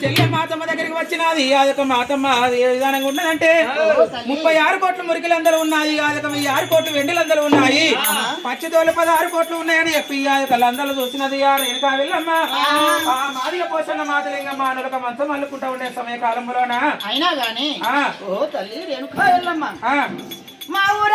చెల్లె మాతమ్మ దగ్గరికి వచ్చినది అదొక మాతమ్మ అది ఏ విధానంగా ఉన్నదంటే 36 కోట్ల మురికిలందరూ ఉన్నాయి అదొక 6 కోట్ల వెండిలందరూ ఉన్నాయి పచ్చితోలు 16 కోట్లు ఉన్నాయని చెప్పి అదొక లందరూ చూసినది రేణుకా వెళ్ళమ్మ ఆ మాదిగ పోషణ మాతలింగమ్మ అనొక మంచం అల్లుకుంటా ఉండే సమయకాలంలోన అయినా గాని ఓ తల్లి రేణుకా వెళ్ళమ్మ మా ఊర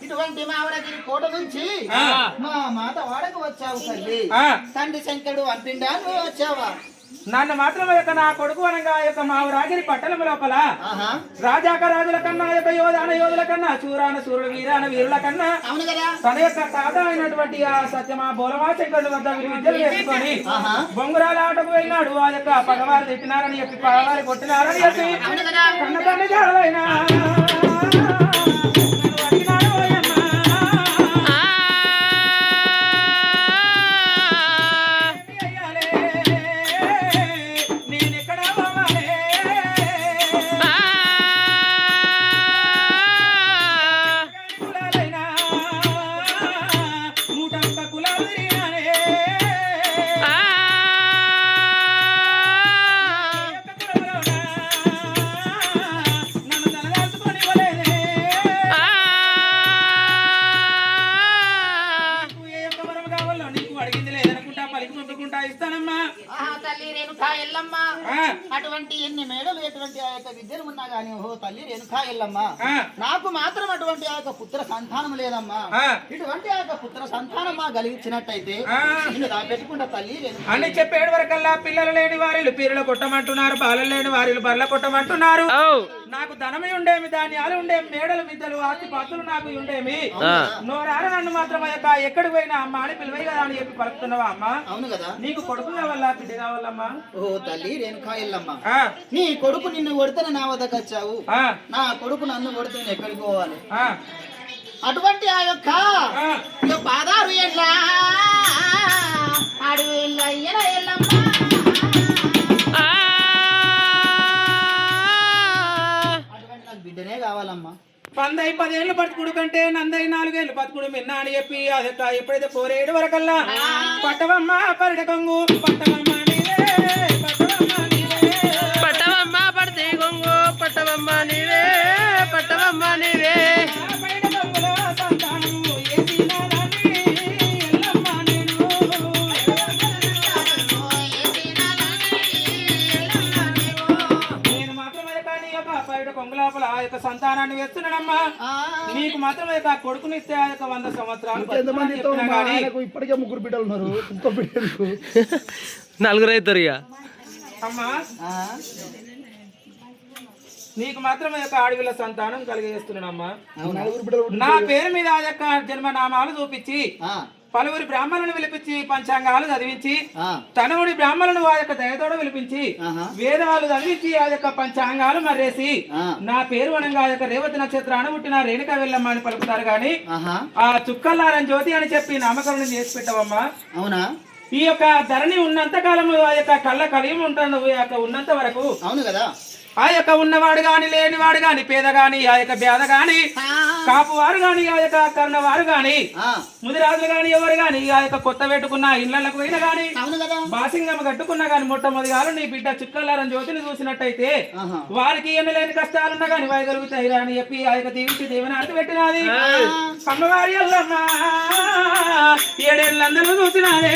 ఇటువంటి మావరగిరి కోట నుంచి మా మాత వాడకు వచ్చావు తల్లి తండ్రి శంకరుడు అంపిండా నువ్వు వచ్చావా నన్ను మాత్రం యొక్క నా కొడుకు అనగా యొక్క మావరాగిరి పట్టణం లోపల రాజాక రాజుల కన్నా యొక్క యోధాన యోధుల కన్నా చూరాన సూర్యుడు వీరాన వీరుల కన్నా తన యొక్క తాత అయినటువంటి ఆ సత్యమా బోలమా శంకరుడు వద్ద విద్యలు వేసుకొని బొంగురాల ఆటకు వెళ్ళినాడు ఆ యొక్క పగవారు తిట్టినారని చెప్పి పగవారు కొట్టినారని చెప్పి కన్న కన్న జాడలైనా అటువంటి ఎన్ని మేడలు ఎటువంటి ఆ యొక్క విద్యలు ఉన్నా గానీ ఓ తల్లి రేణుకా ఎల్లమ్మ నాకు మాత్రం అటువంటి ఆ యొక్క పుత్ర సంతానం లేదమ్మా ఇటువంటి ఆ యొక్క పుత్ర సంతానం మా కలిగించినట్టయితే పెట్టుకుంటా తల్లి అని చెప్పేడు వరకల్లా పిల్లలు లేని వారిలు పీరులు కొట్టమంటున్నారు బాలలు లేని వారిలు బర్ల కొట్టమంటున్నారు నాకు ధనమే ఉండేమి ధాన్యాలు ఉండేమి మేడలు మిద్దలు ఆస్తి పాత్రలు నాకు ఉండేమి నోరార నన్ను మాత్రం ఎక్కడికి పోయినా అమ్మ అని పిలువై కదా అని చెప్పి పలుకుతున్నావా అమ్మ అవును కదా నీకు కొడుకు కావాలా బిడ్డ కావాలమ్మా ఓ తల్లి రేణుకా ఎల్లమ్మ నీ కొడుకు నిన్ను కొడితేనే నా వద్దకు వచ్చావు నా కొడుకు నన్ను కొడితే ఎక్కడికి పోవాలి అటువంటి ఆ యొక్క పాదారు ఎట్లా అడవి ఎల్లమ్మ బిడ్డనే కావాలమ్మా 10 ఏళ్ళు బతుకుడు కంటే నందై 4 ఏళ్ళు బతుకుడు మిన్నా అని చెప్పి అదొక ఎప్పుడైతే 4 వరకల్లా పట్టవమ్మ పరిడ కొంగు పట్టవమ్మ నీవే పట్టవమ్మ నీవే పట్టవమ్మ పడితే కొంగు పట్టవమ్మ నీవే పట్టవమ్మ నీవే పరిడ కొంగులో సంతానము ఏసినాలని ఎల్లమ్మ నేను మాత్రమే కానీ ఒక పరిడ కొంగు లోపల ఆ యొక్క సంతానాన్ని వేస్తున్నాడమ్మా నీకు మాత్రమే కొడుకునిస్తే ఆ యొక్క 100 సంవత్సరాలు ఇప్పటికే 3 బిడ్డలు ఉన్నారు ఇంకో బిడ్డలు 4 అవుతారు ఇక అమ్మా నీకు మాత్రమే యొక్క ఆడవిల్ల సంతానం కలిగేస్తున్నాడమ్మా నా పేరు మీద ఆ యొక్క జన్మనామాలు చూపించి పలువురి బ్రాహ్మణులను పిలిపించి పంచాంగాలు చదివించి తనవుడి బ్రాహ్మణులను ఆ యొక్క దయతోడ పిలిపించి వేదాలు చదివించి ఆ యొక్క పంచాంగాలు మర్రేసి నా పేరు అనంగా ఆ యొక్క రేవతి నక్షత్రాన్ని పుట్టిన రేణుకా వెళ్ళమ్మ అని పలుకుతారు గాని ఆ చుక్కల్లారం జ్యోతి అని చెప్పి నామకరణం చేసి పెట్టవమ్మా అవునా ఈ యొక్క ధరణి ఉన్నంత కాలము ఆ యొక్క కళ్ళ కలిగి ఉంటాను ఆ యొక్క ఉన్నంత వరకు అవును కదా ఆ యొక్క ఉన్నవాడు గాని లేనివాడు గాని పేద గాని ఆ యొక్క పేద గాని కాపువారు గాని ఆ యొక్క కన్నవారు గాని ముదిరాజులు గాని ఎవరు గాని ఆ యొక్క కొత్త పెట్టుకున్న ఇళ్లకు పోయిన గాని బాసింగమ్మ కట్టుకున్నా గాని మొట్టమొదటిగాలు నీ బిడ్డ చుక్కల్లారం జ్యోతిని చూసినట్టయితే వారికి ఎన్ని లేని కష్టాలున్నా గాని వైగలుగుతాయి అని చెప్పి ఆ యొక్క దీవించి దీవెనార్థి పెట్టినది అమ్మవారి అల్లమ్మ 7 ఏళ్ళందరూ చూసినారే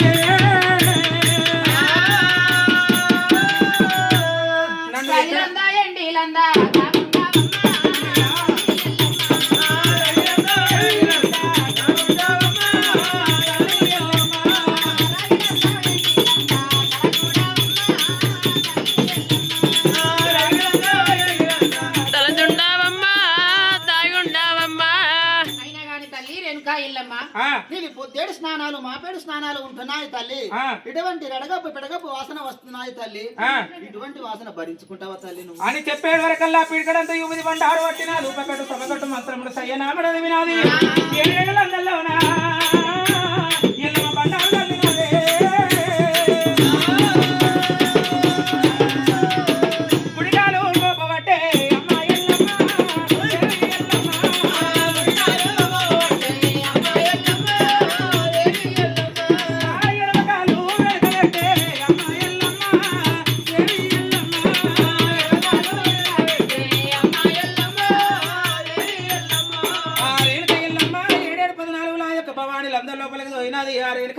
పొద్దేడు స్నానాలు మాపేడు స్నానాలు ఉంటున్నాయి తల్లి ఇటువంటి రెడగప్పు పెడగప్పు వాసన వస్తున్నాయి తల్లి ఇటువంటి వాసన భరించుకుంటావా తల్లి నువ్వు అని చెప్పే వరకల్లా పిడికడంతా యువతి బండారు పట్టిన రూపకట్టు సభకట్టు మంత్రములు సయ్యనామడది వినాది ఏడుగలందల్లోనా ఎల్లమ్మ బండారు తల్లినాదే గుడిగాలు గోపవట్టే అమ్మ ఎల్లమ్మ ఎడమకాలు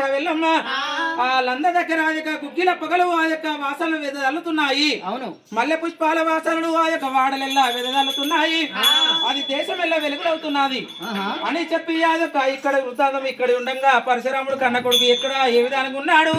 వెళ్ళమ్మ ఆ లంద దగ్గర ఆ యొక్క గుగ్గిల పొగలు ఆ యొక్క వాసనలు వెదజల్లుతున్నాయి. అవును, మల్లె పుష్పాల వాసనలు ఆ యొక్క వాడలెల్లా వెదజల్లుతున్నాయి. అది దేశమెల్లా వెలుగులవుతున్నది అని చెప్పి అదొక ఇక్కడ వృత్తాంతం ఇక్కడ ఉండగా పరశురాముడు కన్న కొడుకు ఎక్కడ ఏ విధానంగా ఉన్నాడు